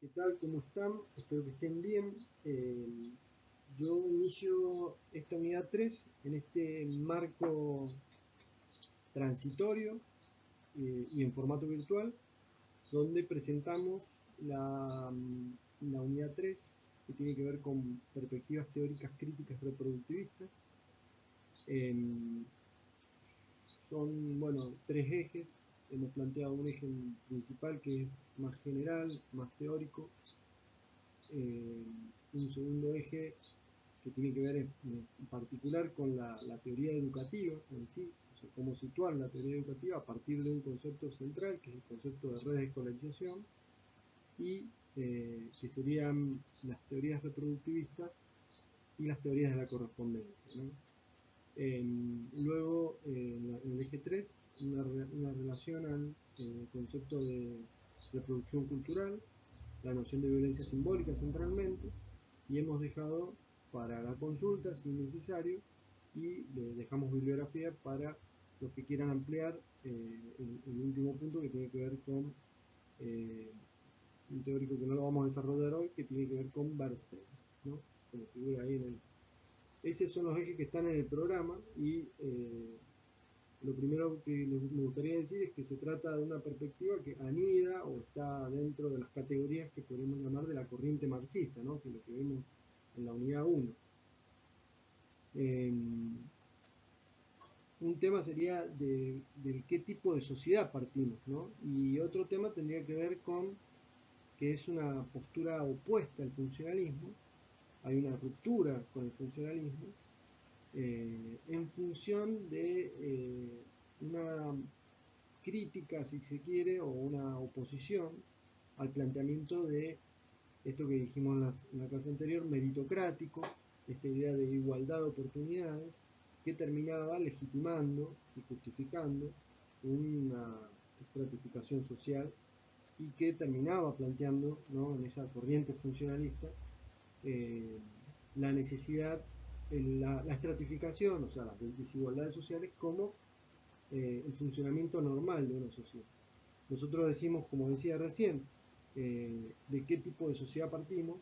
¿Qué tal? ¿Cómo están? Espero que estén bien. Yo inicio esta unidad 3 en este marco transitorio y en formato virtual, donde presentamos la unidad 3 que tiene que ver con perspectivas teóricas críticas reproductivistas. Son, bueno, tres ejes. Hemos planteado un eje principal que es más general, más teórico. Un segundo eje que tiene que ver en particular con la teoría educativa en sí, o sea, cómo situar la teoría educativa a partir de un concepto central, que es el concepto de redes de escolarización, y que serían las teorías reproductivistas y las teorías de la correspondencia, ¿no? Luego, en el eje 3, una relación al concepto de reproducción cultural, la noción de violencia simbólica centralmente, y hemos dejado para la consulta, si necesario, y le dejamos bibliografía para los que quieran ampliar el último punto que tiene que ver con un teórico que no lo vamos a desarrollar hoy, que tiene que ver con Bernstein, ¿no? Como figura ahí en el... Esos son los ejes que están en el programa y lo primero que me gustaría decir es que se trata de una perspectiva que anida o está dentro de las categorías que podemos llamar de la corriente marxista, ¿no? Que es lo que vemos en la unidad 1. Un tema sería de qué tipo de sociedad partimos, ¿no? Y otro tema tendría que ver con que es una postura opuesta al funcionalismo, hay una ruptura con el funcionalismo, en función de una crítica, si se quiere, o una oposición al planteamiento de esto que dijimos en la clase anterior, meritocrático, esta idea de igualdad de oportunidades, que terminaba legitimando y justificando una estratificación social y que terminaba planteando, ¿no?, en esa corriente funcionalista la necesidad, la estratificación, o sea, las desigualdades sociales como el funcionamiento normal de una sociedad. Nosotros decimos, como decía recién, de qué tipo de sociedad partimos,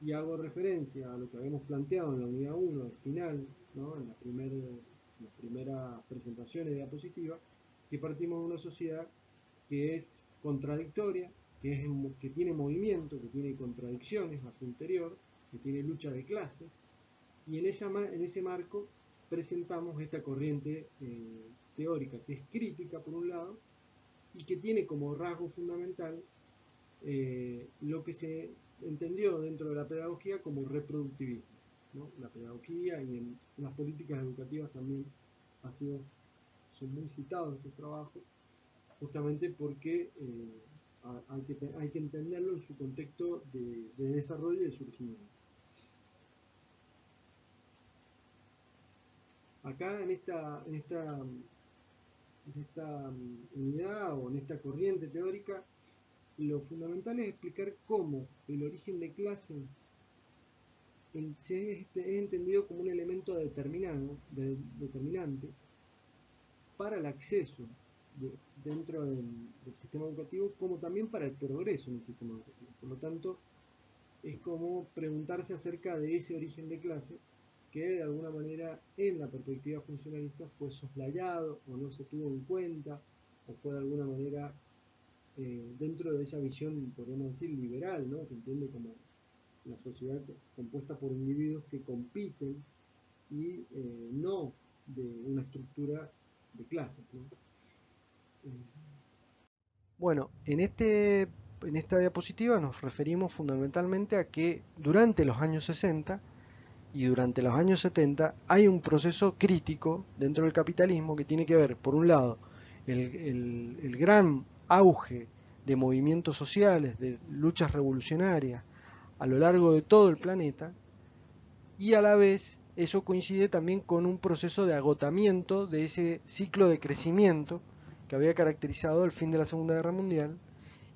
y hago referencia a lo que habíamos planteado en la unidad 1 al final, ¿no?, en la primera presentación de diapositiva, que partimos de una sociedad que es contradictoria, que tiene movimiento, que tiene contradicciones a su interior, que tiene lucha de clases, y en ese marco presentamos esta corriente teórica que es crítica por un lado y que tiene como rasgo fundamental lo que se entendió dentro de la pedagogía como reproductivismo, ¿no? La pedagogía y en las políticas educativas también son muy citados estos trabajos, justamente porque hay que entenderlo en su contexto de desarrollo y de surgimiento. Acá en esta unidad o en esta corriente teórica, lo fundamental es explicar cómo el origen de clase es entendido como un elemento determinante para el acceso dentro del sistema educativo, como también para el progreso en el sistema educativo. Por lo tanto, es como preguntarse acerca de ese origen de clase que de alguna manera en la perspectiva funcionalista fue soslayado o no se tuvo en cuenta o fue de alguna manera dentro de esa visión, podríamos decir, liberal, ¿no?, que entiende como la sociedad compuesta por individuos que compiten y no de una estructura de clases, ¿no? Bueno, en esta diapositiva nos referimos fundamentalmente a que durante los años 60 y durante los años 70 hay un proceso crítico dentro del capitalismo que tiene que ver, por un lado, el gran auge de movimientos sociales, de luchas revolucionarias a lo largo de todo el planeta, y a la vez eso coincide también con un proceso de agotamiento de ese ciclo de crecimiento que había caracterizado el fin de la Segunda Guerra Mundial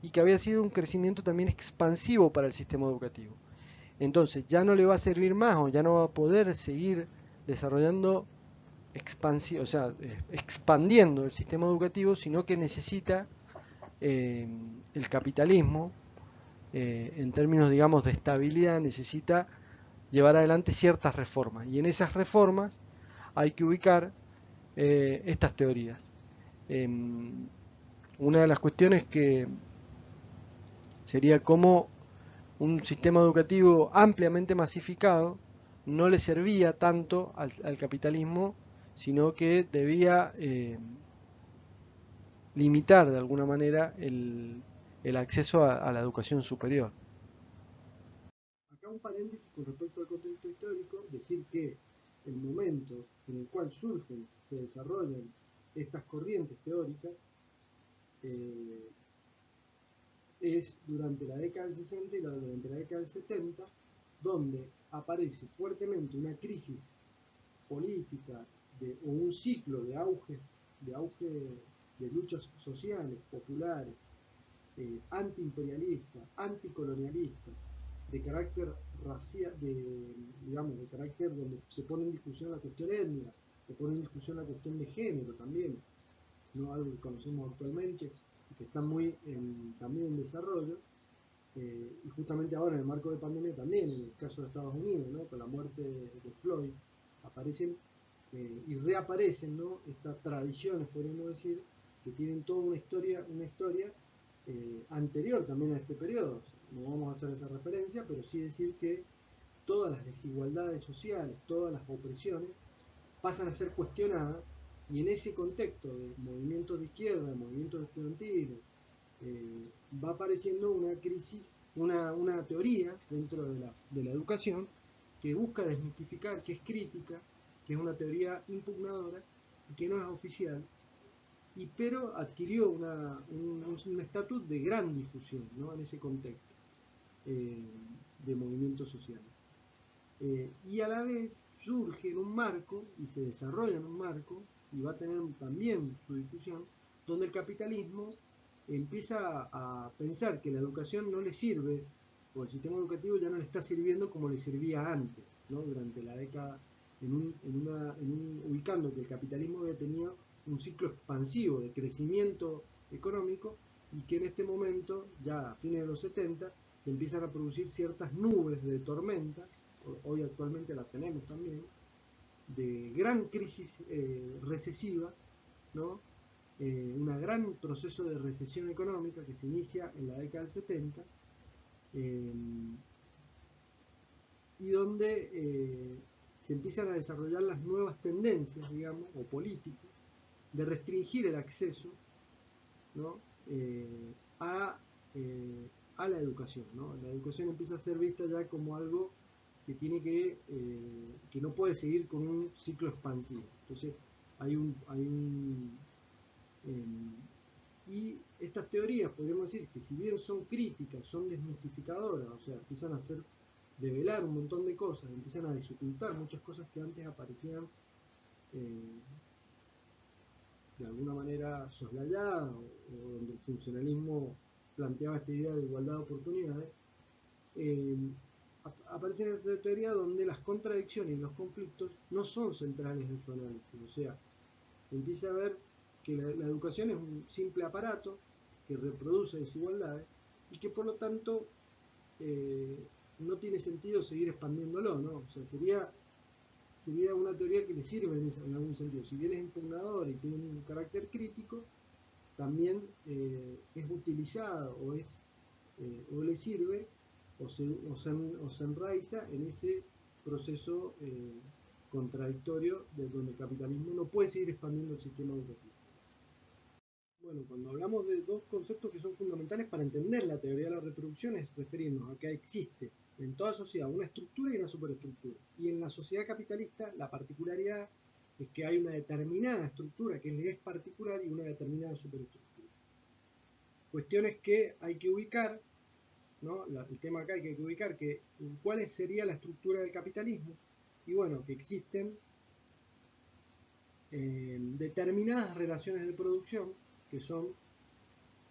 y que había sido un crecimiento también expansivo para el sistema educativo. Entonces ya no le va a servir más o ya no va a poder seguir desarrollando o sea, expandiendo el sistema educativo, sino que necesita el capitalismo en términos, digamos, de estabilidad, necesita llevar adelante ciertas reformas. Y en esas reformas hay que ubicar estas teorías. Una de las cuestiones que sería cómo un sistema educativo ampliamente masificado no le servía tanto al capitalismo, sino que debía limitar de alguna manera el acceso a la educación superior. Acá un paréntesis con respecto al contexto histórico, decir que el momento en el cual surgen, se desarrollan estas corrientes teóricas, eh, es durante la década del 60 y durante la década del 70, donde aparece fuertemente una crisis política o un ciclo de auge de luchas sociales, populares, antiimperialistas, anticolonialistas, de carácter racial, digamos, de carácter donde se pone en discusión la cuestión étnica, se pone en discusión la cuestión de género también, no algo que conocemos actualmente y que está también en desarrollo, y justamente ahora en el marco de pandemia también, en el caso de Estados Unidos, ¿no? Con la muerte de Floyd, aparecen y reaparecen, ¿no? Estas tradiciones, podríamos decir, que tienen toda una historia anterior también a este periodo. O sea, no vamos a hacer esa referencia, pero sí decir que todas las desigualdades sociales, todas las opresiones, pasan a ser cuestionadas, y en ese contexto de movimientos de izquierda, movimientos estudiantiles, va apareciendo una crisis, una teoría dentro de la educación que busca desmitificar, que es crítica, que es una teoría impugnadora y que no es oficial, pero adquirió un estatus de gran difusión, ¿no? En ese contexto eh, de movimientos sociales. Y a la vez surge en un marco y se desarrolla en un marco y va a tener también su difusión, donde el capitalismo empieza a pensar que la educación no le sirve, o el sistema educativo ya no le está sirviendo como le servía antes, ¿no? Durante la década, ubicando que el capitalismo había tenido un ciclo expansivo de crecimiento económico, y que en este momento, ya a fines de los 70, se empiezan a producir ciertas nubes de tormenta, hoy actualmente las tenemos también, de gran crisis recesiva, ¿no? Un gran proceso de recesión económica que se inicia en la década del 70, eh, y donde se empiezan a desarrollar las nuevas tendencias, digamos, o políticas, de restringir el acceso, ¿no? a, a la educación, ¿no? La educación empieza a ser vista ya como algo que que no puede seguir con un ciclo expansivo. Entonces eh, y estas teorías, podríamos decir que si bien son críticas, son desmistificadoras, o sea, empiezan a develar un montón de cosas, empiezan a desocultar muchas cosas que antes aparecían eh, de alguna manera soslayada, o donde el funcionalismo planteaba esta idea de igualdad de oportunidades, eh, aparece esta teoría donde las contradicciones y los conflictos no son centrales en su análisis. O sea, empieza a ver que la educación es un simple aparato que reproduce desigualdades y que por lo tanto eh, no tiene sentido seguir expandiéndolo, ¿no? O sea, sería una teoría que le sirve en algún sentido. Si bien es impugnador y tiene un carácter crítico, también es utilizada o le sirve o se enraiza en ese proceso contradictorio de donde el capitalismo no puede seguir expandiendo el sistema educativo. Bueno, cuando hablamos de dos conceptos que son fundamentales para entender la teoría de la reproducción, es referirnos a que existe en toda sociedad una estructura y una superestructura. Y en la sociedad capitalista la particularidad es que hay una determinada estructura que es particular y una determinada superestructura. Cuestiones que hay que ubicar, ¿no? El tema acá hay que ubicar cuál sería la estructura del capitalismo. Y bueno, que existen determinadas relaciones de producción que son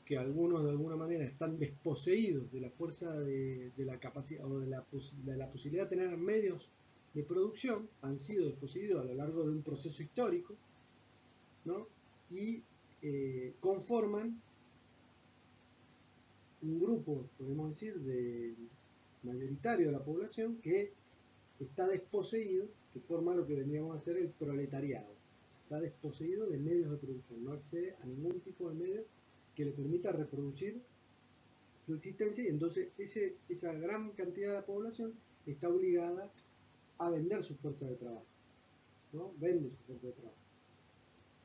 que algunos de alguna manera están desposeídos de la fuerza de la capacidad o de la posibilidad de tener medios de producción, han sido desposeídos a lo largo de un proceso histórico, ¿no? Y conforman un grupo, podemos decir, mayoritario de la población que está desposeído, que forma lo que vendríamos a ser el proletariado. Está desposeído de medios de producción, no accede a ningún tipo de medio que le permita reproducir su existencia, y entonces esa gran cantidad de la población está obligada a vender su fuerza de trabajo, ¿no? Vende su fuerza de trabajo.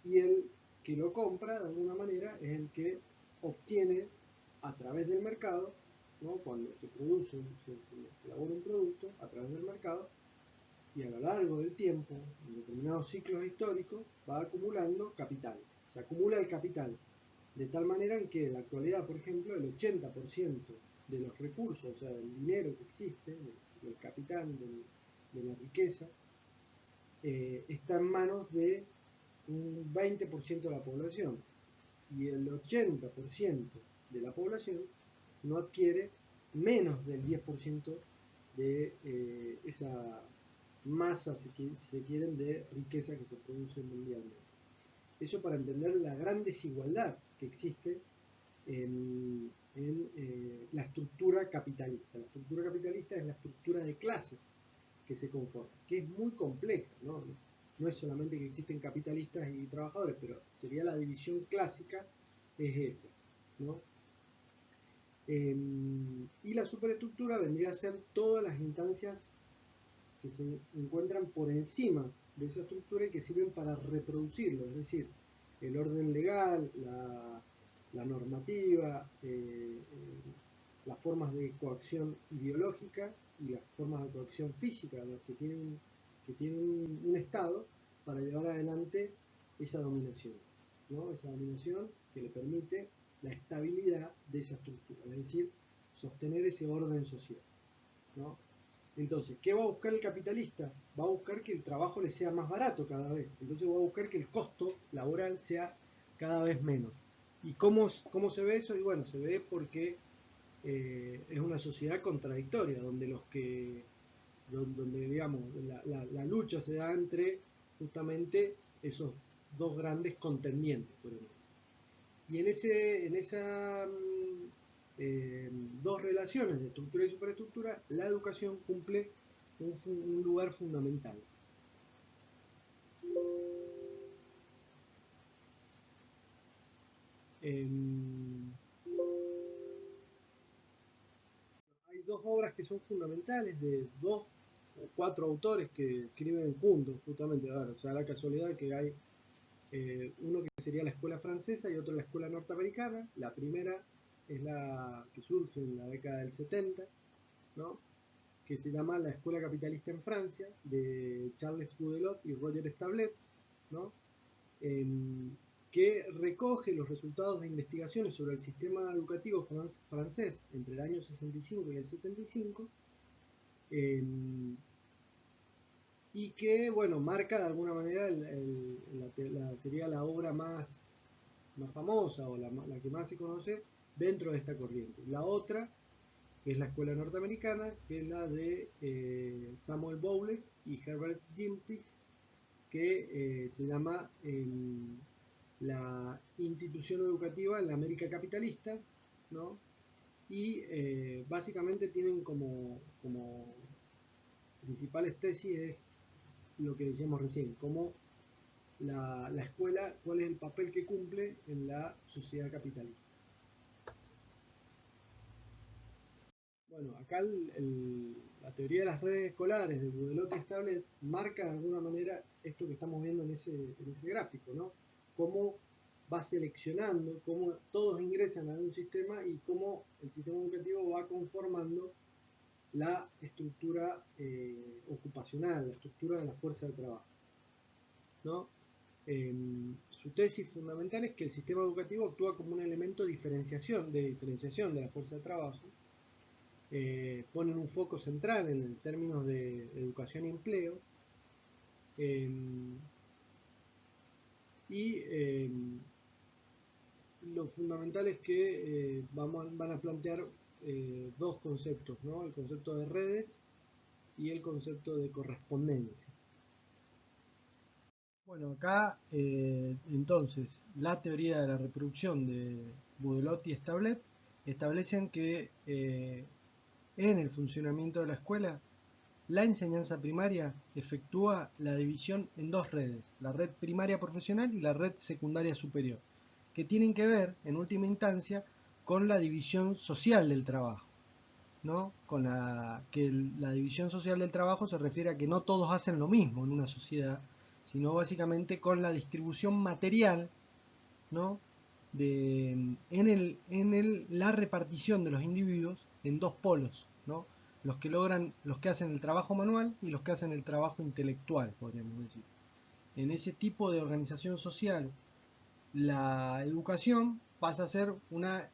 Y el que lo compra, de alguna manera, es el que obtiene a través del mercado, ¿no? Cuando se produce, se elabora un producto a través del mercado, y a lo largo del tiempo, en determinados ciclos históricos, va acumulando capital. Se acumula el capital, de tal manera en que en la actualidad, por ejemplo, el 80% de los recursos, o sea, del dinero que existe, del capital, de la riqueza, está en manos de un 20% de la población. Y el 80% de la población no adquiere menos del 10% de esa masa, si se quieren, de riqueza que se produce mundialmente. Eso para entender la gran desigualdad que existe en la estructura capitalista. La estructura capitalista es la estructura de clases que se conforma, que es muy compleja, ¿no? No es solamente que existen capitalistas y trabajadores, pero sería la división clásica, es esa, ¿no? Y la superestructura vendría a ser todas las instancias que se encuentran por encima de esa estructura y que sirven para reproducirlo, es decir, el orden legal, la normativa, las formas de coacción ideológica y las formas de coacción física, los que tienen un Estado para llevar adelante esa dominación, ¿no? Esa dominación que le permite la estabilidad de esa estructura, es decir, sostener ese orden social, ¿no? Entonces, ¿qué va a buscar el capitalista? Va a buscar que el trabajo le sea más barato cada vez. Entonces va a buscar que el costo laboral sea cada vez menos. ¿Y cómo se ve eso? Y bueno, se ve porque es una sociedad contradictoria, donde donde digamos, la lucha se da entre justamente esos dos grandes contendientes, por ejemplo. Y en esa dos relaciones de estructura y superestructura, la educación cumple un lugar fundamental. Eh, Hay dos obras que son fundamentales de dos o cuatro autores que escriben juntos, justamente. A ver, o sea, la casualidad que hay uno que sería la escuela francesa y otro la escuela norteamericana. La primera es la que surge en la década del 70, ¿no? Que se llama La Escuela Capitalista en Francia, de Charles Boudelot y Roger Stablet, ¿no? Que recoge los resultados de investigaciones sobre el sistema educativo francés entre el año 65 y el 75, eh, y que, bueno, marca de alguna manera sería la obra más famosa o la que más se conoce dentro de esta corriente. La otra que es la escuela norteamericana, que es la de Samuel Bowles y Herbert Gimtis, que se llama la institución educativa en la América capitalista, ¿no? Y básicamente tienen como principales tesis es lo que decíamos recién, como la escuela, cuál es el papel que cumple en la sociedad capitalista. Bueno, acá la teoría de las redes escolares de Boudelot y Stablet marca de alguna manera esto que estamos viendo en ese gráfico, ¿no? Cómo va seleccionando, cómo todos ingresan a un sistema y cómo el sistema educativo va conformando la estructura ocupacional, la estructura de la fuerza de trabajo, ¿no? Su tesis fundamental es que el sistema educativo actúa como un elemento de diferenciación de la fuerza de trabajo, ponen un foco central en términos de educación y empleo, eh, y lo fundamental es que van a plantear dos conceptos, ¿no? El concepto de redes y el concepto de correspondencia. Bueno, acá entonces la teoría de la reproducción de Boudelot y Stablet establecen que en el funcionamiento de la escuela, la enseñanza primaria efectúa la división en dos redes, la red primaria profesional y la red secundaria superior, que tienen que ver, en última instancia, con la división social del trabajo, ¿no? Con la división social del trabajo se refiere a que no todos hacen lo mismo en una sociedad, sino básicamente con la distribución material, ¿no? La repartición de los individuos en dos polos, ¿no? Los que hacen el trabajo manual y los que hacen el trabajo intelectual, podríamos decir. En ese tipo de organización social, la educación pasa a ser una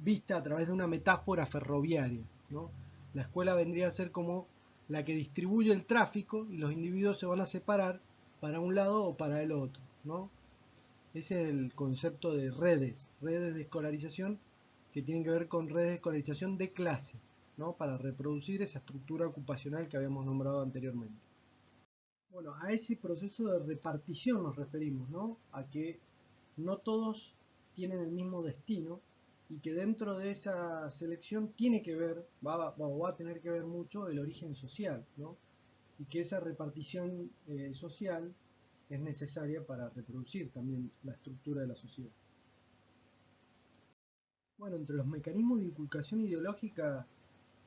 vista a través de una metáfora ferroviaria, ¿no? La escuela vendría a ser como la que distribuye el tráfico y los individuos se van a separar para un lado o para el otro, ¿no? Ese es el concepto de redes de escolarización que tienen que ver con redes de escolarización de clase, ¿no? Para reproducir esa estructura ocupacional que habíamos nombrado anteriormente. Bueno, a ese proceso de repartición nos referimos, ¿no? A que no todos tienen el mismo destino y que dentro de esa selección tiene que ver, va a tener que ver mucho el origen social, ¿no? Y que esa repartición social es necesaria para reproducir también la estructura de la sociedad. Bueno, entre los mecanismos de inculcación ideológica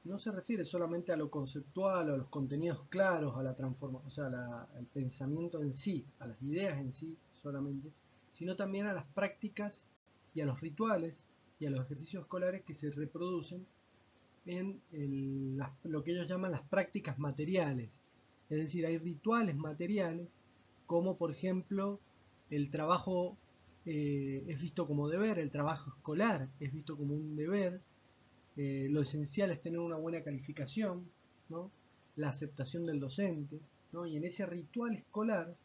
no se refiere solamente a lo conceptual, a los contenidos claros, a la transformación, o sea, al pensamiento en sí, a las ideas en sí solamente, sino también a las prácticas y a los rituales y a los ejercicios escolares que se reproducen en lo que ellos llaman las prácticas materiales. Es decir, hay rituales materiales, como por ejemplo el trabajo es visto como deber, el trabajo escolar es visto como un deber, lo esencial es tener una buena calificación, ¿no? La aceptación del docente, ¿no? Y en ese ritual escolar,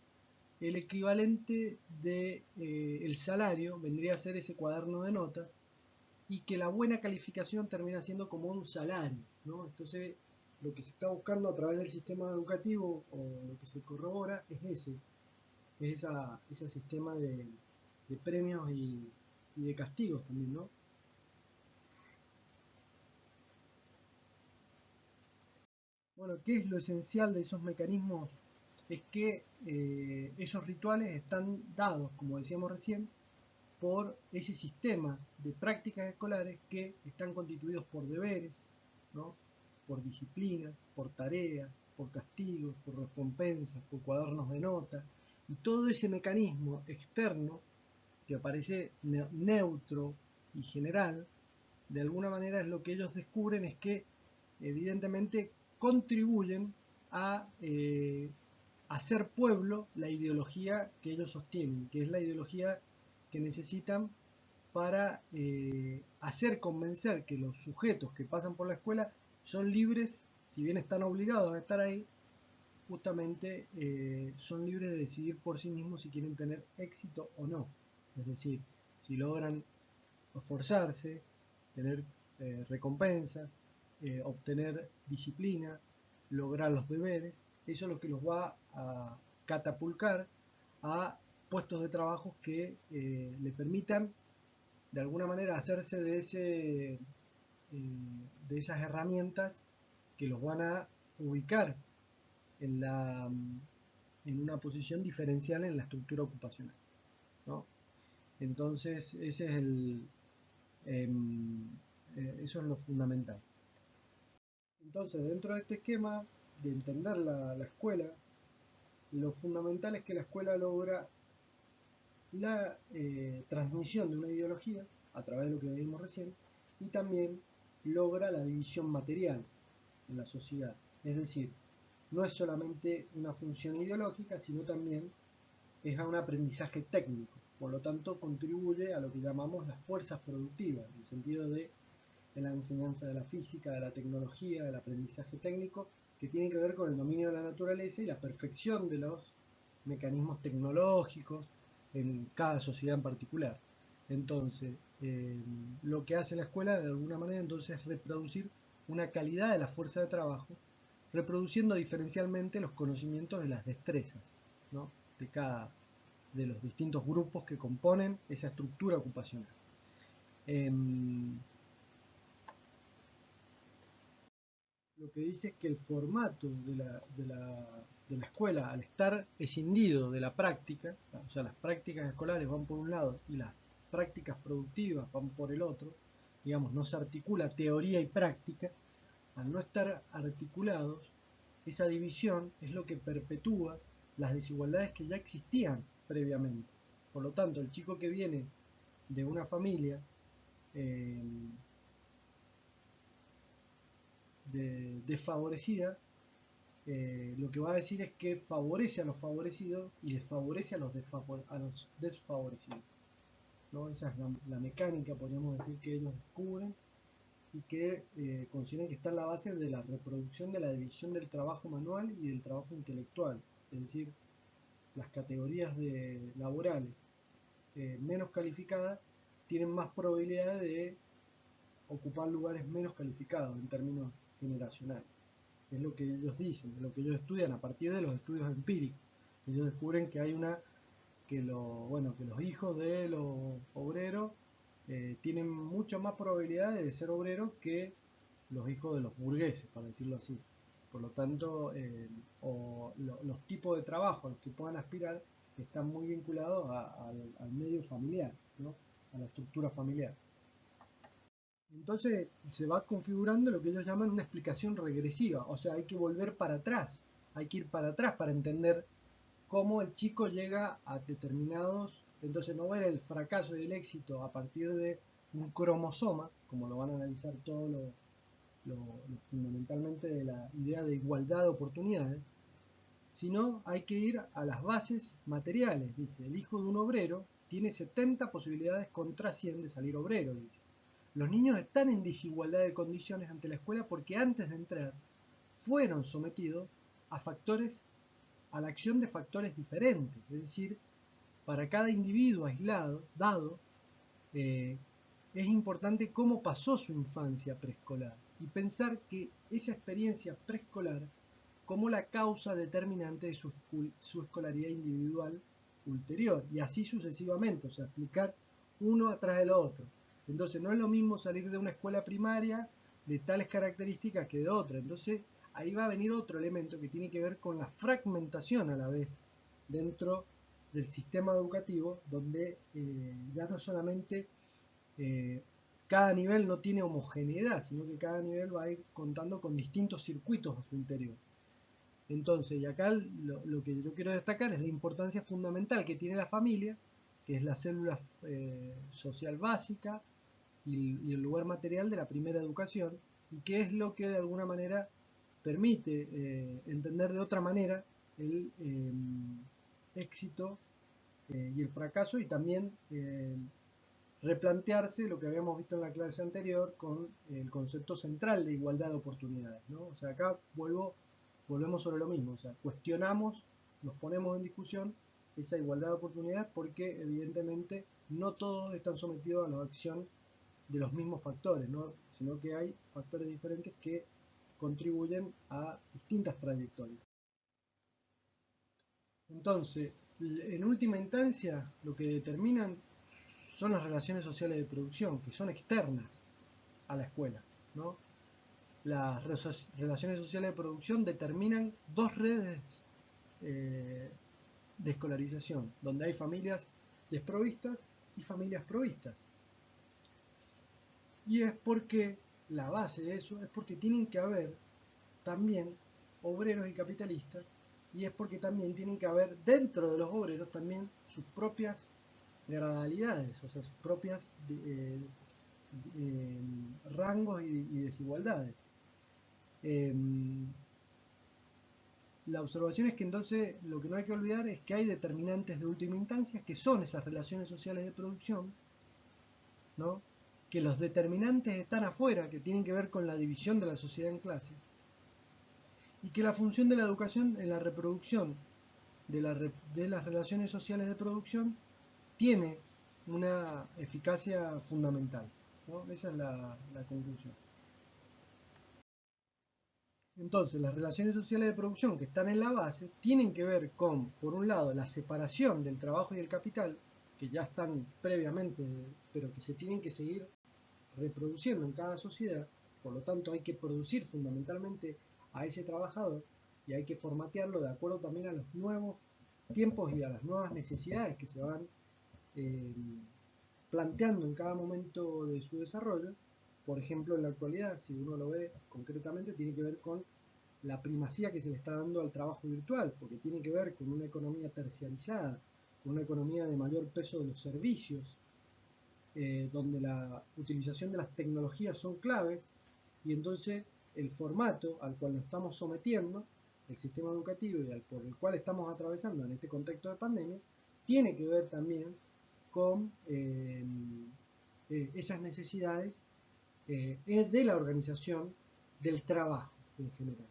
el equivalente de el salario vendría a ser ese cuaderno de notas y que la buena calificación termina siendo como un salario, ¿no? Entonces, lo que se está buscando a través del sistema educativo o lo que se corrobora es ese sistema de premios y de castigos también, ¿no? Bueno, ¿qué es lo esencial de esos mecanismos? Es que esos rituales están dados, como decíamos recién, por ese sistema de prácticas escolares que están constituidos por deberes, ¿no? Por disciplinas, por tareas, por castigos, por recompensas, por cuadernos de nota, y todo ese mecanismo externo que aparece neutro y general, de alguna manera es lo que ellos descubren es que evidentemente contribuyen a hacer pueblo la ideología que ellos sostienen, que es la ideología que necesitan para hacer convencer que los sujetos que pasan por la escuela son libres, si bien están obligados a estar ahí, justamente son libres de decidir por sí mismos si quieren tener éxito o no. Es decir, si logran esforzarse, tener recompensas, obtener disciplina, lograr los deberes, eso es lo que los va a catapultar a puestos de trabajo que le permitan de alguna manera hacerse de esas herramientas que los van a ubicar en, en una posición diferencial en la estructura ocupacional, ¿no? Entonces, eh, eso es lo fundamental. Entonces, dentro de este esquema de entender la escuela, lo fundamental es que la escuela logra la transmisión de una ideología a través de lo que vimos recién y también logra la división material en la sociedad. Es decir, no es solamente una función ideológica, sino también es a un aprendizaje técnico. Por lo tanto, contribuye a lo que llamamos las fuerzas productivas, en el sentido de la enseñanza de la física, de la tecnología, del aprendizaje técnico, que tiene que ver con el dominio de la naturaleza y la perfección de los mecanismos tecnológicos en cada sociedad en particular. Entonces, lo que hace la escuela de alguna manera entonces es reproducir una calidad de la fuerza de trabajo, reproduciendo diferencialmente los conocimientos y las destrezas, ¿no? De los distintos grupos que componen esa estructura ocupacional. Em, lo que dice es que el formato de la escuela, al estar escindido de la práctica, o sea, las prácticas escolares van por un lado y las prácticas productivas van por el otro, digamos, no se articula teoría y práctica, al no estar articulados, esa división es lo que perpetúa las desigualdades que ya existían previamente. Por lo tanto, el chico que viene de una familia eh, desfavorecida, lo que va a decir es que favorece a los favorecidos y desfavorece a los desfavorecidos, ¿no? Esa es la mecánica, podríamos decir, que ellos descubren y que consideran que está en la base de la reproducción de la división del trabajo manual y del trabajo intelectual. Es decir, las categorías laborales menos calificadas tienen más probabilidad de ocupar lugares menos calificados en términos generacionales. Es lo que ellos dicen, es lo que ellos estudian a partir de los estudios empíricos. Ellos descubren que hay que los hijos de los obreros tienen mucha más probabilidad de ser obreros que los hijos de los burgueses, para decirlo así. Por lo tanto, los tipos de trabajo a los que puedan aspirar están muy vinculados al medio familiar, ¿no? A la estructura familiar. Entonces se va configurando lo que ellos llaman una explicación regresiva, o sea, hay que volver para atrás, hay que ir para atrás para entender cómo el chico llega a determinados, entonces no ver el fracaso y el éxito a partir de un cromosoma, como lo van a analizar todo fundamentalmente de la idea de igualdad de oportunidades, sino hay que ir a las bases materiales. Dice, el hijo de un obrero tiene 70 posibilidades contra 100 de salir obrero, dice. Los niños están en desigualdad de condiciones ante la escuela porque antes de entrar fueron sometidos a factores, a la acción de factores diferentes. Es decir, para cada individuo aislado, dado, eh, es importante cómo pasó su infancia preescolar y pensar que esa experiencia preescolar como la causa determinante de su escolaridad individual ulterior y así sucesivamente, o sea, explicar uno atrás del otro. Entonces no es lo mismo salir de una escuela primaria de tales características que de otra. Entonces ahí va a venir otro elemento que tiene que ver con la fragmentación a la vez dentro del sistema educativo, donde ya no solamente eh, cada nivel no tiene homogeneidad, sino que cada nivel va a ir contando con distintos circuitos a su interior. Entonces, y acá lo que yo quiero destacar es la importancia fundamental que tiene la familia, que es la célula social básica y el lugar material de la primera educación, y que es lo que de alguna manera permite entender de otra manera el éxito y el fracaso y también replantearse lo que habíamos visto en la clase anterior con el concepto central de igualdad de oportunidades, ¿no? O sea, acá volvemos sobre lo mismo, o sea, cuestionamos, nos ponemos en discusión esa igualdad de oportunidades porque evidentemente no todos están sometidos a la acción de los mismos factores, ¿no? Sino que hay factores diferentes que contribuyen a distintas trayectorias. Entonces, en última instancia, lo que determinan son las relaciones sociales de producción, que son externas a la escuela, ¿no? Las relaciones sociales de producción determinan dos redes eh, de escolarización, donde hay familias desprovistas y familias provistas. Y es porque la base de eso es porque tienen que haber también obreros y capitalistas, y es porque también tienen que haber dentro de los obreros también sus propias gradalidades, o sea, sus propias eh, rangos y desigualdades. Eh, la observación es que entonces lo que no hay que olvidar es que hay determinantes de última instancia que son esas relaciones sociales de producción, ¿no? Que los determinantes están afuera, que tienen que ver con la división de la sociedad en clases, y que la función de la educación en la reproducción de las relaciones sociales de producción tiene una eficacia fundamental, ¿no? Esa es la conclusión. Entonces, las relaciones sociales de producción que están en la base tienen que ver con, por un lado, la separación del trabajo y el capital, que ya están previamente, pero que se tienen que seguir reproduciendo en cada sociedad. Por lo tanto, hay que producir fundamentalmente a ese trabajador y hay que formatearlo de acuerdo también a los nuevos tiempos y a las nuevas necesidades que se van eh, planteando en cada momento de su desarrollo. Por ejemplo, en la actualidad, si uno lo ve concretamente, tiene que ver con la primacía que se le está dando al trabajo virtual, porque tiene que ver con una economía terciarizada, con una economía de mayor peso de los servicios, donde la utilización de las tecnologías son claves, y entonces el formato al cual nos estamos sometiendo, el sistema educativo y por el cual estamos atravesando en este contexto de pandemia, tiene que ver también con esas necesidades de la organización del trabajo en general.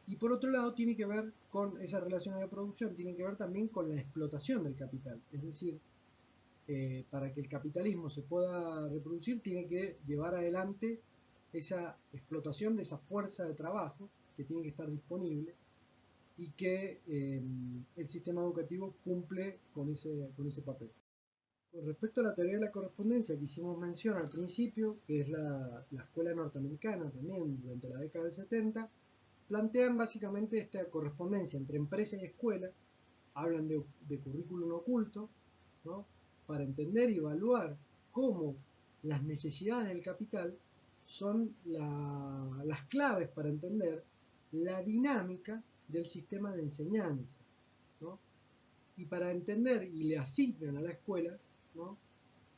Y por otro lado tiene que ver con esa relación de producción, tiene que ver también con la explotación del capital. Es decir, para que el capitalismo se pueda reproducir, tiene que llevar adelante esa explotación de esa fuerza de trabajo que tiene que estar disponible y que el sistema educativo cumple con ese papel. Con respecto a la teoría de la correspondencia que hicimos mención al principio, que es la escuela norteamericana también durante la década del 70, plantean básicamente esta correspondencia entre empresa y escuela, hablan de currículum oculto, ¿no? Para entender y evaluar cómo las necesidades del capital son las claves para entender la dinámica del sistema de enseñanza, ¿no? Y para entender y le asignan a la escuela, ¿no?,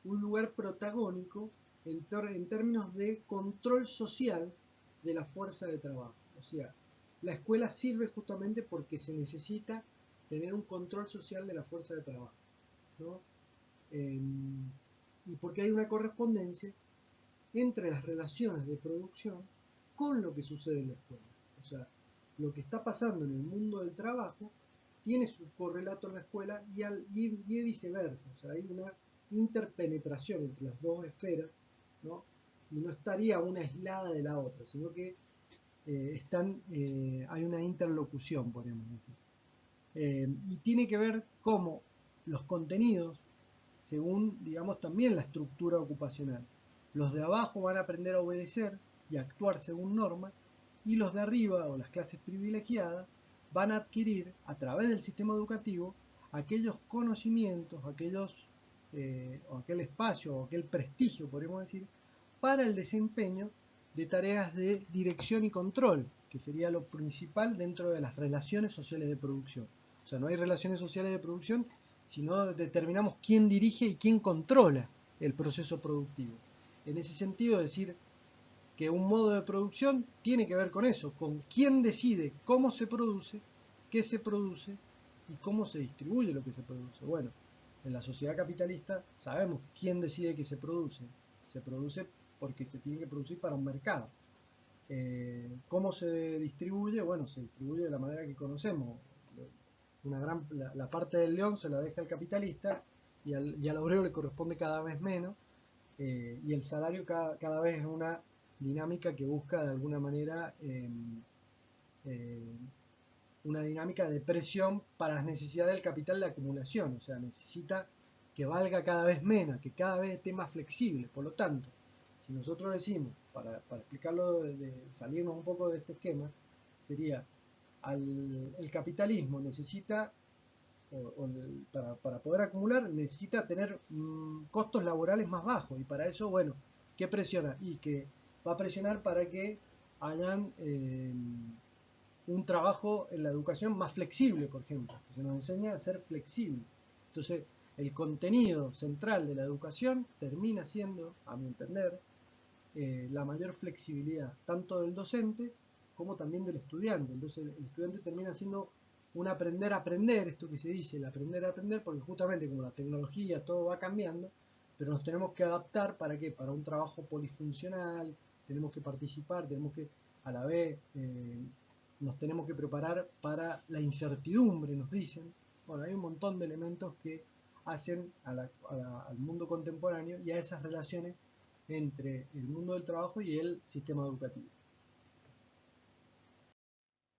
un lugar protagónico en términos de control social de la fuerza de trabajo. O sea, la escuela sirve justamente porque se necesita tener un control social de la fuerza de trabajo, ¿no? Y porque hay una correspondencia entre las relaciones de producción con lo que sucede en la escuela. O sea, lo que está pasando en el mundo del trabajo tiene su correlato en la escuela y viceversa. O sea, hay una interpenetración entre las dos esferas, ¿no? Y no estaría una aislada de la otra, sino que hay una interlocución, podríamos decir. Y tiene que ver cómo los contenidos, según, digamos, también la estructura ocupacional. Los de abajo van a aprender a obedecer y a actuar según normas, y los de arriba, o las clases privilegiadas, van a adquirir a través del sistema educativo aquellos conocimientos, o aquel espacio, o aquel prestigio, podríamos decir, para el desempeño de tareas de dirección y control, que sería lo principal dentro de las relaciones sociales de producción. O sea, no hay relaciones sociales de producción, sino determinamos quién dirige y quién controla el proceso productivo. En ese sentido, decir que un modo de producción tiene que ver con eso, con quién decide cómo se produce, qué se produce y cómo se distribuye lo que se produce. Bueno, en la sociedad capitalista sabemos quién decide que se produce. Se produce porque se tiene que producir para un mercado. ¿Cómo se distribuye? Bueno, se distribuye de la manera que conocemos. La parte del león se la deja al capitalista y al obrero le corresponde cada vez menos, y el salario cada vez es una dinámica que busca de alguna manera una dinámica de presión para las necesidades del capital de acumulación. O sea, necesita que valga cada vez menos, que cada vez esté más flexible. Por lo tanto, si nosotros decimos, para explicarlo, salirnos un poco de este esquema, sería el capitalismo necesita, para poder acumular, necesita tener costos laborales más bajos, y para eso, bueno, ¿qué presiona? Y que va a presionar para que hayan un trabajo en la educación más flexible, por ejemplo, que se nos enseña a ser flexible. Entonces, el contenido central de la educación termina siendo, a mi entender, la mayor flexibilidad, tanto del docente como también del estudiante. Entonces el estudiante termina siendo un aprender a aprender, esto que se dice, el aprender a aprender, porque justamente como la tecnología todo va cambiando, pero nos tenemos que adaptar ¿para qué? Para un trabajo polifuncional, tenemos que participar, tenemos que a la vez nos tenemos que preparar para la incertidumbre, nos dicen. Bueno, hay un montón de elementos que hacen al mundo contemporáneo y a esas relaciones entre el mundo del trabajo y el sistema educativo.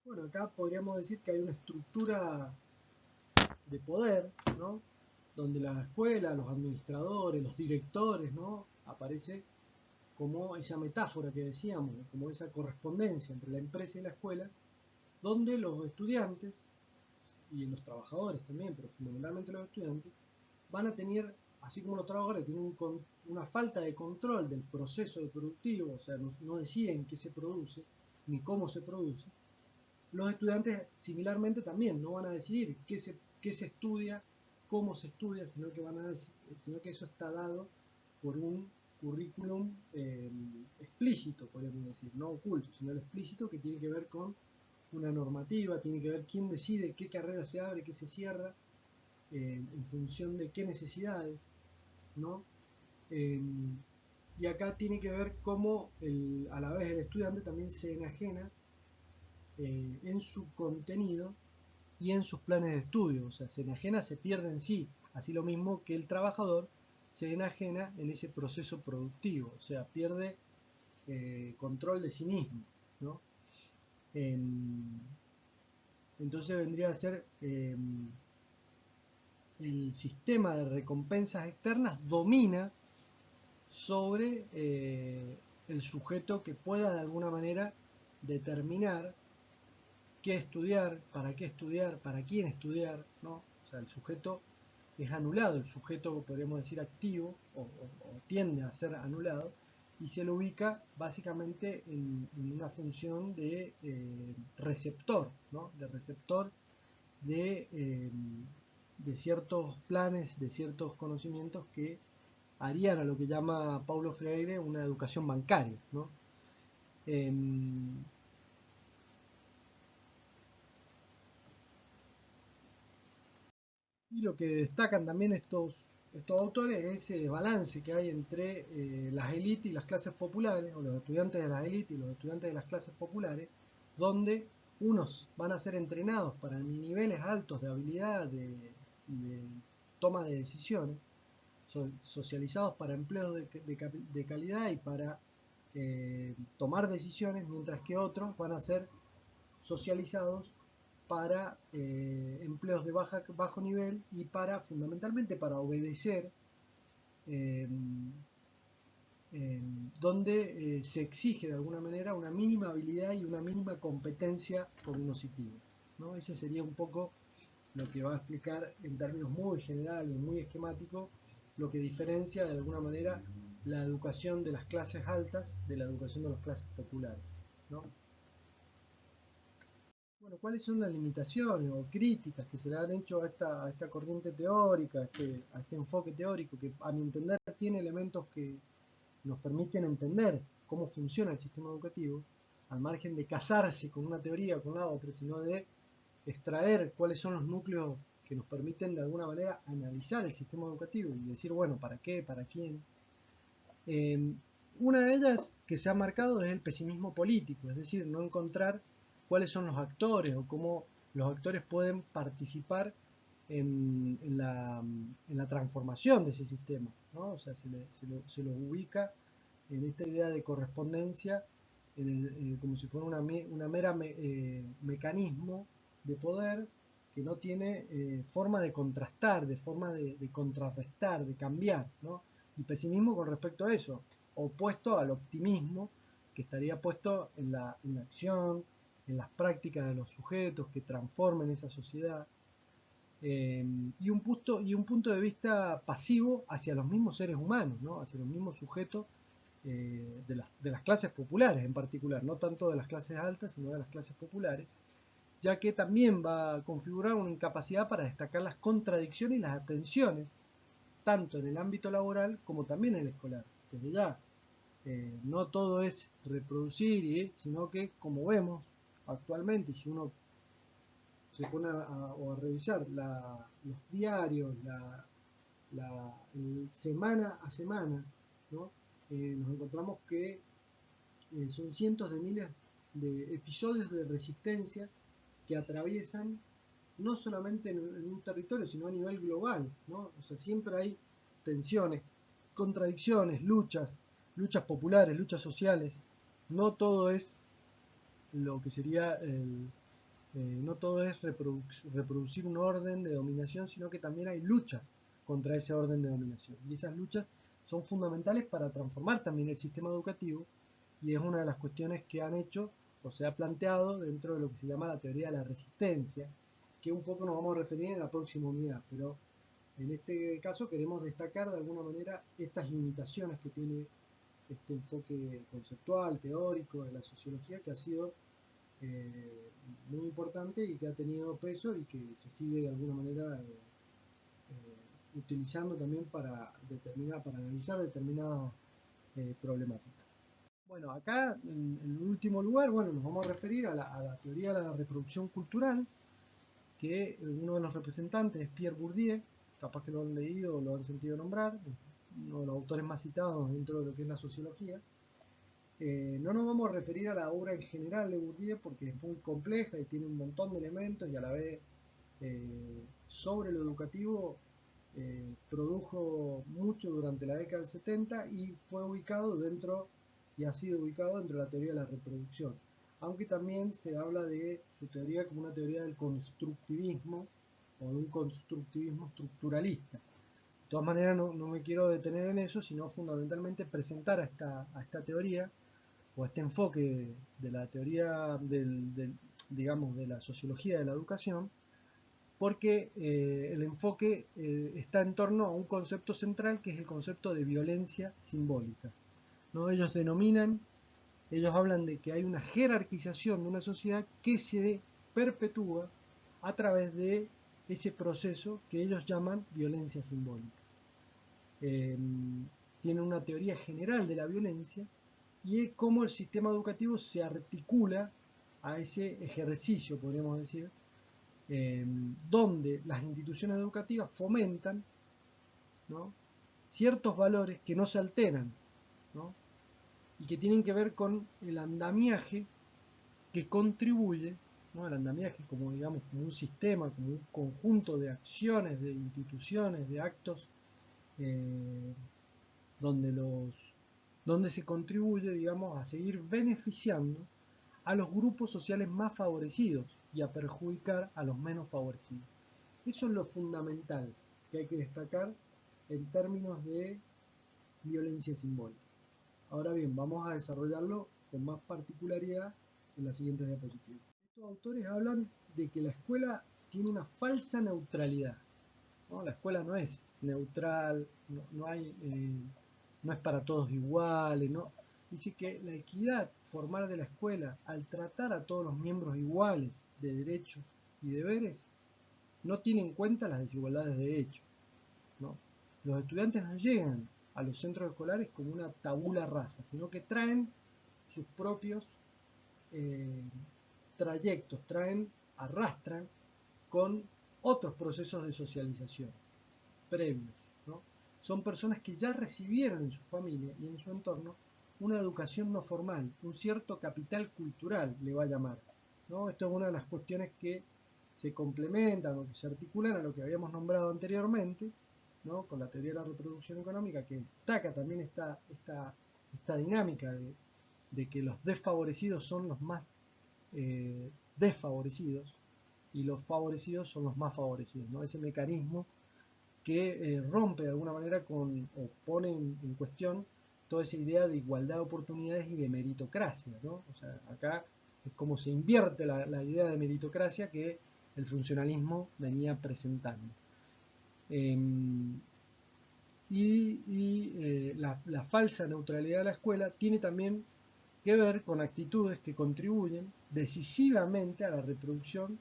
Bueno, acá podríamos decir que hay una estructura de poder, ¿no?, donde la escuela, los administradores, los directores, ¿no? Aparece como esa metáfora que decíamos, como esa correspondencia entre la empresa y la escuela, donde los estudiantes, y los trabajadores también, pero fundamentalmente los estudiantes, van a tener, así como los trabajadores tienen una falta de control del proceso productivo, o sea, no deciden qué se produce ni cómo se produce, los estudiantes similarmente también no van a decidir qué se estudia, cómo se estudia, sino que eso está dado por un currículum explícito, podríamos decir, no oculto, sino el explícito, que tiene que ver con una normativa, tiene que ver quién decide qué carrera se abre, qué se cierra, en función de qué necesidades, ¿no? Eh, y acá tiene que ver cómo a la vez el estudiante también se enajena en su contenido y en sus planes de estudio, o sea, se enajena, se pierde en sí, así lo mismo que el trabajador se enajena en ese proceso productivo, o sea, pierde control de sí mismo, ¿no? Entonces vendría a ser el sistema de recompensas externas domina sobre el sujeto que pueda de alguna manera determinar qué estudiar, para quién estudiar, ¿no? O sea, el sujeto es anulado, el sujeto, podríamos decir, activo, o tiende a ser anulado, y se lo ubica básicamente en una función de receptor, ¿no? De receptor de ciertos planes, de ciertos conocimientos que harían a lo que llama Paulo Freire una educación bancaria, ¿no? Eh, y lo que destacan también estos autores es ese balance que hay entre las élites y las clases populares, o los estudiantes de las élites y los estudiantes de las clases populares, donde unos van a ser entrenados para niveles altos de habilidad, de toma de decisiones, socializados para empleos de calidad y para tomar decisiones, mientras que otros van a ser socializados para empleos de bajo nivel y fundamentalmente para obedecer, eh, donde se exige de alguna manera una mínima habilidad y una mínima competencia cognitiva, ¿no? Ese sería un poco lo que va a explicar en términos muy generales, muy esquemáticos, lo que diferencia de alguna manera la educación de las clases altas de la educación de las clases populares, ¿no? Bueno, ¿cuáles son las limitaciones o críticas que se le han hecho a esta corriente teórica, a este enfoque teórico, que a mi entender tiene elementos que nos permiten entender cómo funciona el sistema educativo, al margen de casarse con una teoría o con la otra, sino de extraer cuáles son los núcleos que nos permiten de alguna manera analizar el sistema educativo y decir, bueno, ¿para qué? ¿Para quién? Eh, una de ellas que se ha marcado es el pesimismo político, es decir, no encontrar cuáles son los actores o cómo los actores pueden participar en la transformación de ese sistema, ¿no? O sea, se lo ubica en esta idea de correspondencia como si fuera una mera mecanismo de poder que no tiene forma de contrastar, de forma de contrarrestar, de cambiar, ¿no? Y pesimismo con respecto a eso, opuesto al optimismo que estaría puesto en la acción, en las prácticas de los sujetos que transformen esa sociedad, y un punto de vista pasivo hacia los mismos seres humanos, ¿no? Hacia los mismos sujetos de las clases populares en particular, no tanto de las clases altas, sino de las clases populares, ya que también va a configurar una incapacidad para destacar las contradicciones y las tensiones, tanto en el ámbito laboral como también en el escolar. Desde ya, no todo es reproducir, sino que, como vemos actualmente, si uno se pone a revisar los diarios, semana a semana, ¿no? Nos encontramos que son cientos de miles de episodios de resistencia que atraviesan no solamente en un territorio, sino a nivel global, ¿no? O sea, siempre hay tensiones, contradicciones, luchas populares, luchas sociales. No todo es lo que sería no todo es reproducir un orden de dominación, sino que también hay luchas contra ese orden de dominación. Y esas luchas son fundamentales para transformar también el sistema educativo, y es una de las cuestiones que han hecho o se ha planteado dentro de lo que se llama la teoría de la resistencia, que un poco nos vamos a referir en la próxima unidad, pero en este caso queremos destacar de alguna manera estas limitaciones que tiene este enfoque conceptual, teórico de la sociología, que ha sido muy importante y que ha tenido peso y que se sigue de alguna manera utilizando también para analizar determinadas problemáticas. Bueno, acá en último lugar, bueno, nos vamos a referir a la teoría de la reproducción cultural, que uno de los representantes es Pierre Bourdieu, capaz que lo han leído o lo han sentido nombrar, uno de los autores más citados dentro de lo que es la sociología. No nos vamos a referir a la obra en general de Bourdieu porque es muy compleja y tiene un montón de elementos, y a la vez sobre lo educativo produjo mucho durante la década del 70 y fue ubicado dentro y ha sido ubicado dentro de la teoría de la reproducción, aunque también se habla de su teoría como una teoría del constructivismo o de un constructivismo estructuralista. De todas maneras no me quiero detener en eso, sino fundamentalmente presentar a esta teoría o a este enfoque de la teoría digamos, de la sociología de la educación, porque el enfoque está en torno a un concepto central que es el concepto de violencia simbólica, ¿no? Ellos hablan de que hay una jerarquización de una sociedad que se perpetúa a través de ese proceso que ellos llaman violencia simbólica. Tienen una teoría general de la violencia y es cómo el sistema educativo se articula a ese ejercicio, podríamos decir, donde las instituciones educativas fomentan, ¿no?, ciertos valores que no se alteran, ¿no?, y que tienen que ver con el andamiaje que contribuye, ¿no?, el andamiaje como, digamos, como un sistema, como un conjunto de acciones, de instituciones, de actos, eh, donde, donde se contribuye, digamos, a seguir beneficiando a los grupos sociales más favorecidos y a perjudicar a los menos favorecidos. Eso es lo fundamental que hay que destacar en términos de violencia simbólica. Ahora bien, vamos a desarrollarlo con más particularidad en las siguientes diapositivas. Estos autores hablan de que la escuela tiene una falsa neutralidad, ¿no? La escuela no es neutral, no es para todos iguales, ¿no? Dice que la equidad formal de la escuela, al tratar a todos los miembros iguales de derechos y deberes, no tiene en cuenta las desigualdades de hecho, ¿no? Los estudiantes no llegan a los centros escolares como una tabula rasa, sino que traen sus propios trayectos, arrastran con otros procesos de socialización previos, ¿no? Son personas que ya recibieron en su familia y en su entorno una educación no formal, un cierto capital cultural, le va a llamar, ¿no? Esto es una de las cuestiones que se complementan o que se articulan a lo que habíamos nombrado anteriormente, ¿no?, con la teoría de la reproducción económica, que destaca también esta dinámica de que los desfavorecidos son los más desfavorecidos y los favorecidos son los más favorecidos, ¿no? Ese mecanismo que rompe de alguna manera o pone en cuestión toda esa idea de igualdad de oportunidades y de meritocracia, ¿no? O sea, acá es como se invierte la idea de meritocracia que el funcionalismo venía presentando. La falsa neutralidad de la escuela tiene también que ver con actitudes que contribuyen decisivamente a la reproducción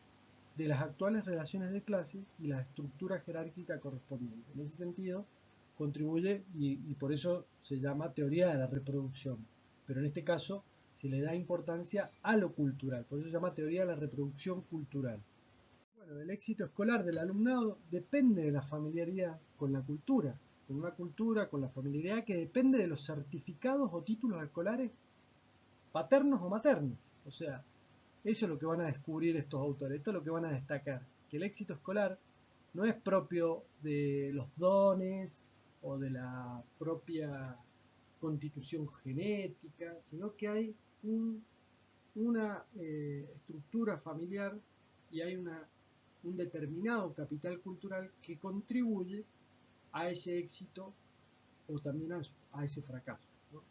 de las actuales relaciones de clase y la estructura jerárquica correspondiente. En ese sentido, contribuye y por eso se llama teoría de la reproducción. Pero en este caso se le da importancia a lo cultural, por eso se llama teoría de la reproducción cultural. Bueno, el éxito escolar del alumnado depende de la familiaridad con la cultura, con una cultura, con la familiaridad que depende de los certificados o títulos escolares paternos o maternos. O sea, eso es lo que van a descubrir estos autores, esto es lo que van a destacar, que el éxito escolar no es propio de los dones o de la propia constitución genética, sino que hay una estructura familiar y hay un determinado capital cultural que contribuye a ese éxito o también a ese fracaso, ¿no?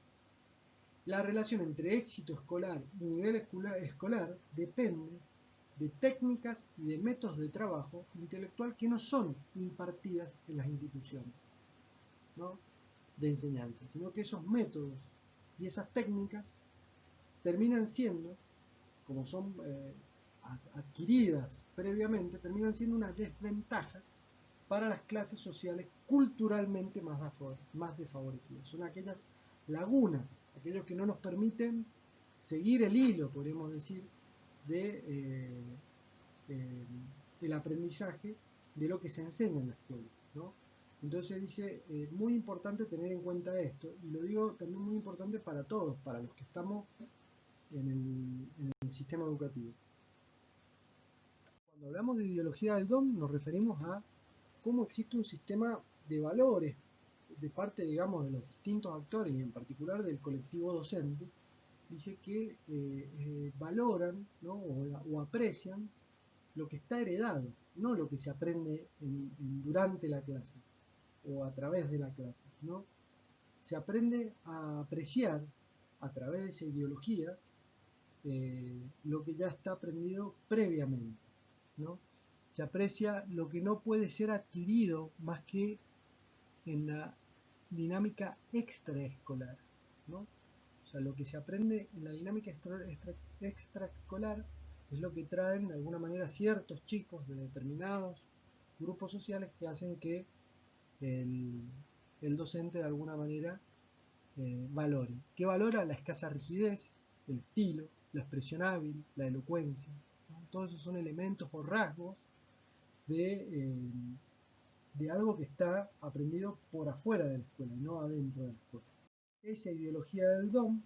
La relación entre éxito escolar y nivel escolar depende de técnicas y de métodos de trabajo intelectual que no son impartidas en las instituciones, ¿no?, de enseñanza, sino que esos métodos y esas técnicas terminan siendo, como son adquiridas previamente, terminan siendo una desventaja para las clases sociales culturalmente más desfavorecidas. Son aquellas lagunas, aquellos que no nos permiten seguir el hilo, podríamos decir, de el aprendizaje de lo que se enseña en la escuela, ¿no? Entonces dice, muy importante tener en cuenta esto, y lo digo también muy importante para todos, para los que estamos en el sistema educativo. Cuando hablamos de ideología del DOM nos referimos a cómo existe un sistema de valores de parte, digamos, de los distintos actores y en particular del colectivo docente. Dice que valoran, ¿no?, o aprecian lo que está heredado, no lo que se aprende durante la clase o a través de la clase, sino se aprende a apreciar a través de esa ideología lo que ya está aprendido previamente, ¿no? Se aprecia lo que no puede ser adquirido más que en la dinámica extraescolar, ¿no? O sea, lo que se aprende en la dinámica extraescolar es lo que traen de alguna manera ciertos chicos de determinados grupos sociales que hacen que el docente de alguna manera valore. ¿Qué valora? La escasa rigidez, el estilo, la expresión hábil, la elocuencia, ¿no? Todos esos son elementos o rasgos de algo que está aprendido por afuera de la escuela y no adentro de la escuela. Esa ideología del DOM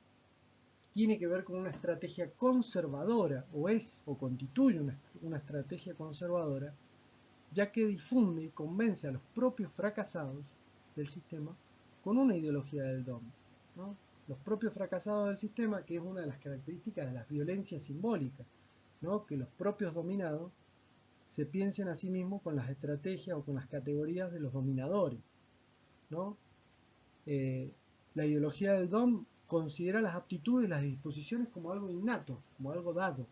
tiene que ver con una estrategia conservadora, o constituye una estrategia conservadora, ya que difunde y convence a los propios fracasados del sistema con una ideología del DOM, ¿no? Los propios fracasados del sistema, que es una de las características de las violencias simbólicas, ¿no?, que los propios dominados se piensen a sí mismos con las estrategias o con las categorías de los dominadores, ¿no? La ideología del DOM considera las aptitudes y las disposiciones como algo innato, como algo dado,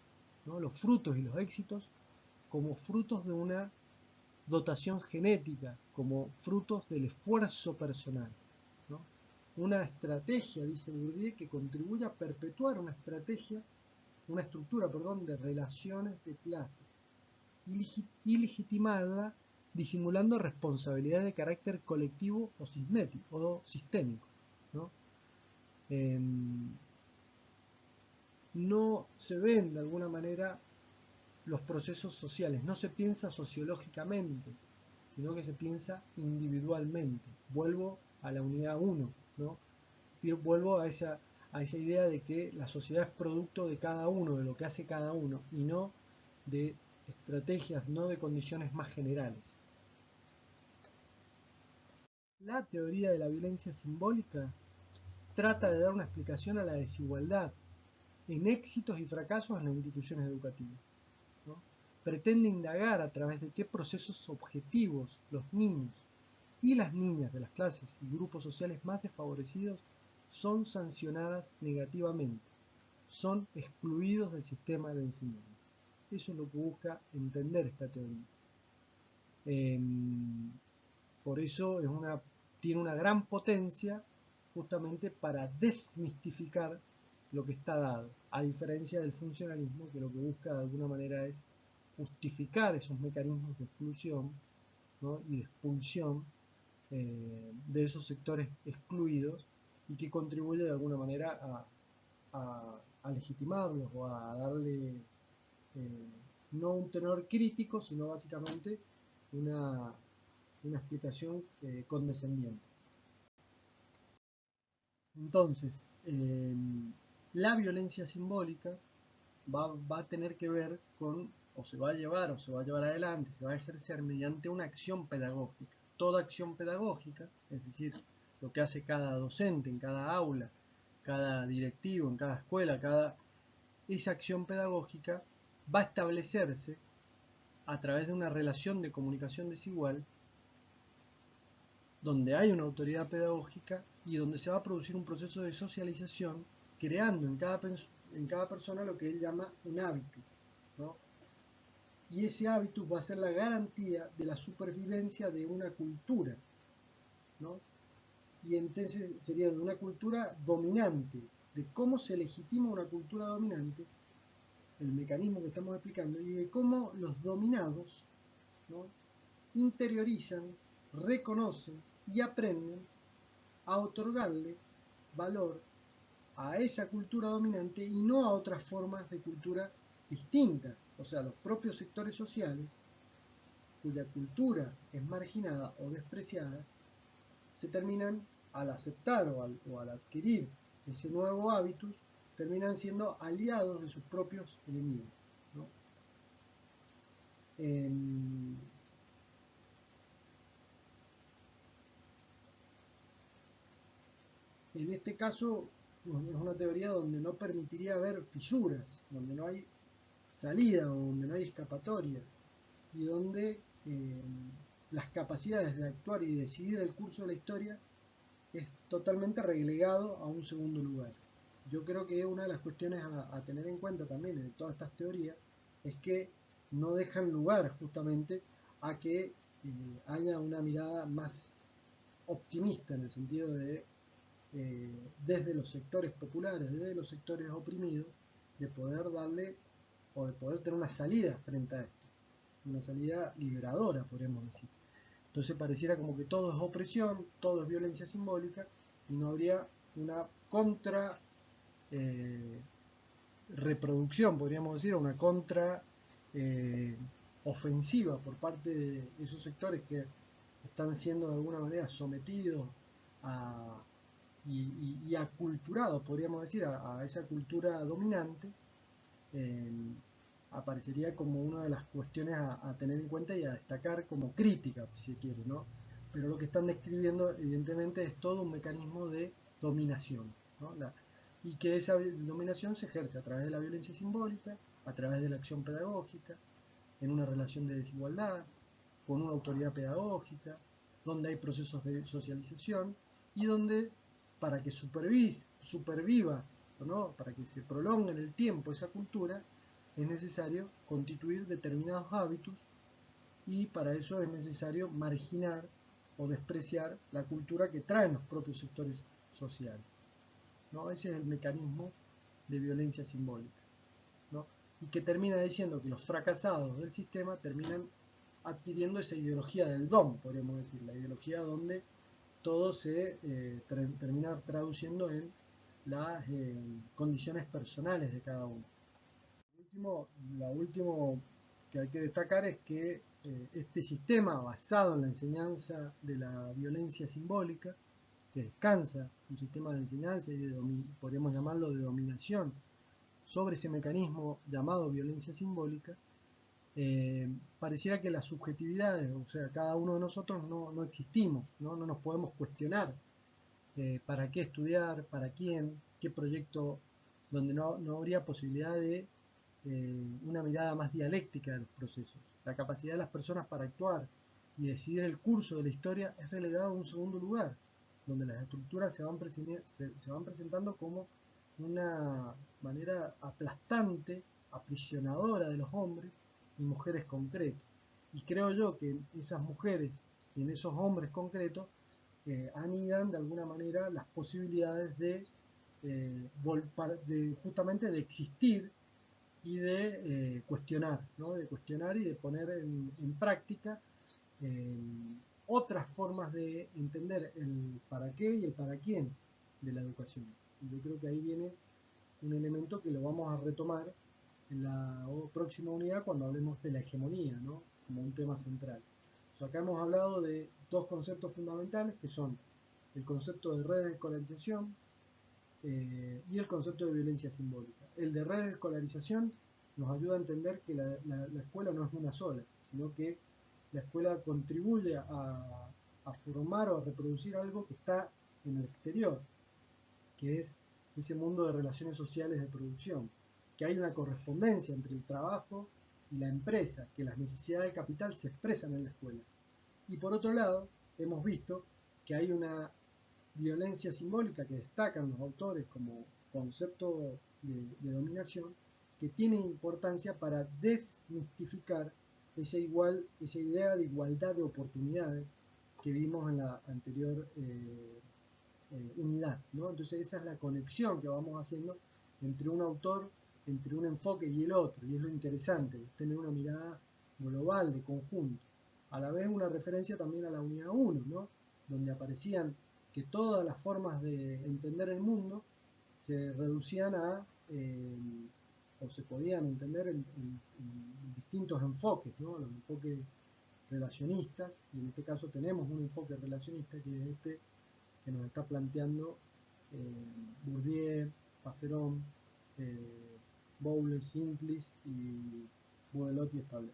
¿no? Los frutos y los éxitos como frutos de una dotación genética, como frutos del esfuerzo personal, ¿no? Una estrategia, dice Bourdieu, que contribuye a perpetuar una estructura, de relaciones de clases y legitimarla disimulando responsabilidades de carácter colectivo o sistémico, ¿no? No se ven de alguna manera los procesos sociales, no se piensa sociológicamente, sino que se piensa individualmente. Vuelvo a la unidad 1, ¿no? Vuelvo a esa idea de que la sociedad es producto de cada uno, de lo que hace cada uno, y no de estrategias, no de condiciones más generales. La teoría de la violencia simbólica trata de dar una explicación a la desigualdad en éxitos y fracasos en las instituciones educativas, ¿no? Pretende indagar a través de qué procesos objetivos los niños y las niñas de las clases y grupos sociales más desfavorecidos son sancionadas negativamente, son excluidos del sistema de enseñanza. Eso es lo que busca entender esta teoría. Por eso tiene una gran potencia justamente para desmistificar lo que está dado, a diferencia del funcionalismo, que lo que busca de alguna manera es justificar esos mecanismos de exclusión, ¿no?, y de expulsión de esos sectores excluidos, y que contribuye de alguna manera a legitimarlos o a darle no un tenor crítico, sino básicamente una explicación condescendiente. Entonces, la violencia simbólica va a tener que ver con, o se va a llevar adelante, se va a ejercer mediante una acción pedagógica. Toda acción pedagógica, es decir, lo que hace cada docente en cada aula, cada directivo en cada escuela, esa acción pedagógica va a establecerse a través de una relación de comunicación desigual donde hay una autoridad pedagógica y donde se va a producir un proceso de socialización creando en cada persona lo que él llama un hábitus, ¿no? Y ese hábitus va a ser la garantía de la supervivencia de una cultura, ¿no? Y entonces sería de una cultura dominante, de cómo se legitima una cultura dominante, el mecanismo que estamos explicando, y de cómo los dominados, ¿no?, interiorizan, reconocen y aprenden a otorgarle valor a esa cultura dominante y no a otras formas de cultura distintas. O sea, los propios sectores sociales, cuya cultura es marginada o despreciada, se terminan, al aceptar o al adquirir ese nuevo hábitus, terminan siendo aliados de sus propios enemigos, ¿no? En este caso es una teoría donde no permitiría haber fisuras, donde no hay salida, donde no hay escapatoria, y donde las capacidades de actuar y decidir el curso de la historia es totalmente relegado a un segundo lugar. Yo creo que una de las cuestiones a tener en cuenta también en todas estas teorías es que no dejan lugar justamente a que haya una mirada más optimista en el sentido de desde los sectores populares, desde los sectores oprimidos, de poder darle o de poder tener una salida frente a esto, una salida liberadora, podríamos decir. Entonces pareciera como que todo es opresión, todo es violencia simbólica y no habría una contra reproducción, podríamos decir, una contra ofensiva por parte de esos sectores que están siendo de alguna manera sometidos a, y aculturados, podríamos decir, a esa cultura dominante. eh, Aparecería como una de las cuestiones a tener en cuenta y a destacar como crítica, si se quiere, ¿no? Pero lo que están describiendo, evidentemente, es todo un mecanismo de dominación, ¿no? Y que esa dominación se ejerce a través de la violencia simbólica, a través de la acción pedagógica, en una relación de desigualdad, con una autoridad pedagógica, donde hay procesos de socialización y donde, para que superviva, ¿no?, para que se prolongue en el tiempo esa cultura, es necesario constituir determinados hábitos y para eso es necesario marginar o despreciar la cultura que traen los propios sectores sociales, ¿no? Ese es el mecanismo de violencia simbólica, ¿no? Y que termina diciendo que los fracasados del sistema terminan adquiriendo esa ideología del don, podríamos decir, la ideología donde todo se termina traduciendo en las condiciones personales de cada uno. Lo último que hay que destacar es que este sistema basado en la enseñanza de la violencia simbólica, que descansa un sistema de enseñanza y podríamos llamarlo de dominación sobre ese mecanismo llamado violencia simbólica, pareciera que las subjetividades, o sea, cada uno de nosotros no existimos, no nos podemos cuestionar para qué estudiar, para quién, qué proyecto, donde no habría posibilidad de una mirada más dialéctica de los procesos. La capacidad de las personas para actuar y decidir el curso de la historia es relegada a un segundo lugar, donde las estructuras se van presentando como una manera aplastante, aprisionadora de los hombres y mujeres concretos. Y creo yo que en esas mujeres y en esos hombres concretos anidan de alguna manera las posibilidades justamente de existir y de cuestionar, ¿no? De cuestionar y de poner en práctica eh, otras formas de entender el para qué y el para quién de la educación. Y yo creo que ahí viene un elemento que lo vamos a retomar en la próxima unidad cuando hablemos de la hegemonía, ¿no?, como un tema central. O sea, acá hemos hablado de dos conceptos fundamentales que son el concepto de redes de escolarización y el concepto de violencia simbólica. El de redes de escolarización nos ayuda a entender que la escuela no es una sola, sino que la escuela contribuye a formar o a reproducir algo que está en el exterior, que es ese mundo de relaciones sociales de producción, que hay una correspondencia entre el trabajo y la empresa, que las necesidades de capital se expresan en la escuela. Y por otro lado, hemos visto que hay una violencia simbólica que destacan los autores como concepto de dominación, que tiene importancia para desmistificar esa idea de igualdad de oportunidades que vimos en la anterior unidad, ¿no? Entonces esa es la conexión que vamos haciendo entre un autor, entre un enfoque y el otro, y es lo interesante, es tener una mirada global, de conjunto. A la vez una referencia también a la unidad 1, ¿no? Donde aparecían que todas las formas de entender el mundo se reducían a, o se podían entender en distintos enfoques, ¿no? Los enfoques relacionistas, y en este caso tenemos un enfoque relacionista que es este que nos está planteando Bourdieu, Passeron, Bowles, Intlis y Boudelotti estable.